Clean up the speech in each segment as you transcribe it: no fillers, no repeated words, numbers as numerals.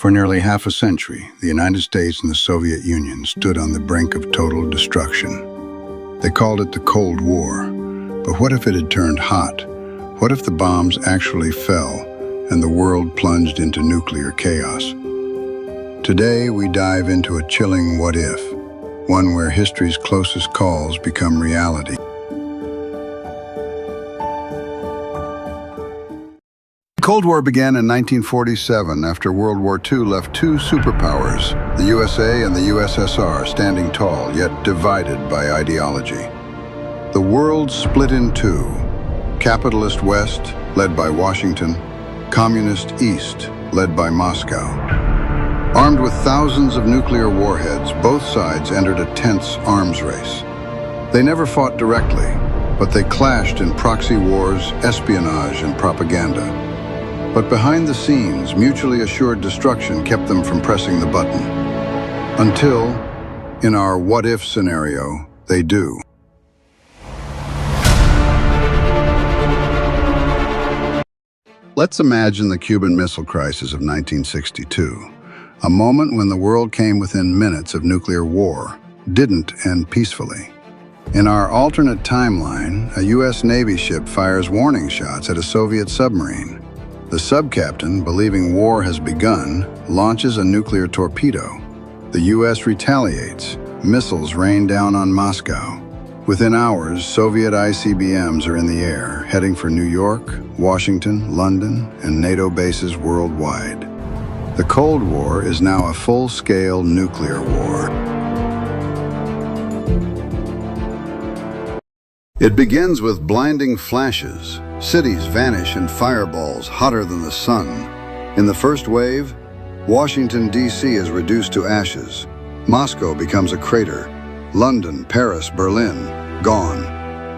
For nearly half a century, the United States and the Soviet Union stood on the brink of total destruction. They called it the Cold War. But what if it had turned hot? What if the bombs actually fell and the world plunged into nuclear chaos? Today, we dive into a chilling what if, one where history's closest calls become reality. The Cold War began in 1947 after World War II left two superpowers, the USA and the USSR, standing tall yet divided by ideology. The world split in two: capitalist West, led by Washington, communist East, led by Moscow. Armed with thousands of nuclear warheads, both sides entered a tense arms race. They never fought directly, but they clashed in proxy wars, espionage, and propaganda. But behind the scenes, mutually assured destruction kept them from pressing the button. Until, in our what-if scenario, they do. Let's imagine the Cuban Missile Crisis of 1962, a moment when the world came within minutes of nuclear war, didn't end peacefully. In our alternate timeline, a U.S. Navy ship fires warning shots at a Soviet submarine. The subcaptain, believing war has begun, launches a nuclear torpedo. The U.S. retaliates. Missiles rain down on Moscow. Within hours, Soviet ICBMs are in the air, heading for New York, Washington, London, and NATO bases worldwide. The Cold War is now a full-scale nuclear war. It begins with blinding flashes. Cities vanish in fireballs hotter than the sun. In the first wave, Washington, D.C. is reduced to ashes. Moscow becomes a crater. London, Paris, Berlin, gone.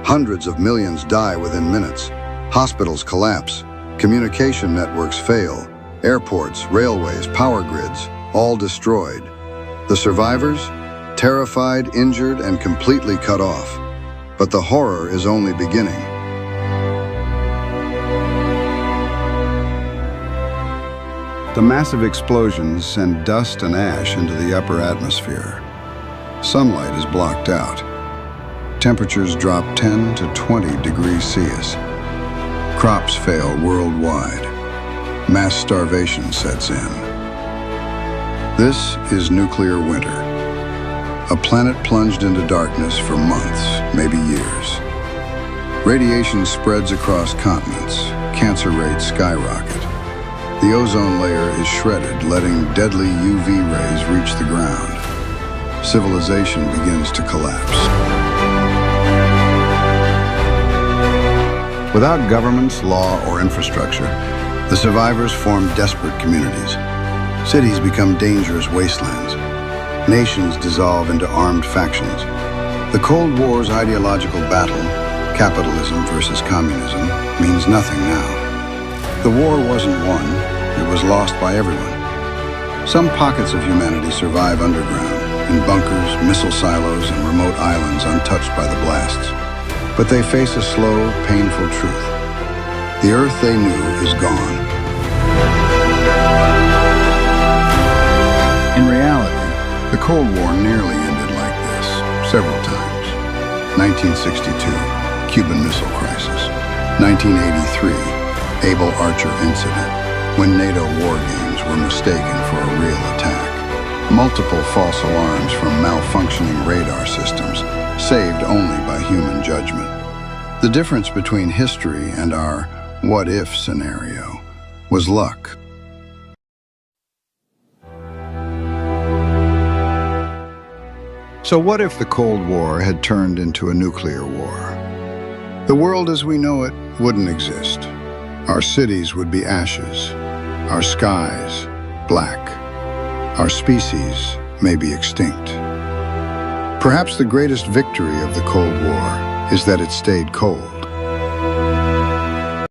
Hundreds of millions die within minutes. Hospitals collapse. Communication networks fail. Airports, railways, power grids, all destroyed. The survivors? Terrified, injured, and completely cut off. But the horror is only beginning. The massive explosions send dust and ash into the upper atmosphere. Sunlight is blocked out. Temperatures drop 10 to 20 degrees Celsius. Crops fail worldwide. Mass starvation sets in. This is nuclear winter. A planet plunged into darkness for months, maybe years. Radiation spreads across continents. Cancer rates skyrocket. The ozone layer is shredded, letting deadly UV rays reach the ground. Civilization begins to collapse. Without governments, law, or infrastructure, the survivors form desperate communities. Cities become dangerous wastelands. Nations dissolve into armed factions. The Cold War's ideological battle, capitalism versus communism, means nothing now. The war wasn't won, it was lost by everyone. Some pockets of humanity survive underground, in bunkers, missile silos, and remote islands untouched by the blasts. But they face a slow, painful truth. The Earth they knew is gone. In reality, the Cold War nearly ended like this, several times. 1962, Cuban Missile Crisis. 1983, Able Archer Incident, when NATO war games were mistaken for a real attack. Multiple false alarms from malfunctioning radar systems, saved only by human judgment. The difference between history and our what-if scenario was luck. So what if the Cold War had turned into a nuclear war? The world as we know it wouldn't exist. Our cities would be ashes, our skies black, our species may be extinct. Perhaps the greatest victory of the Cold War is that it stayed cold.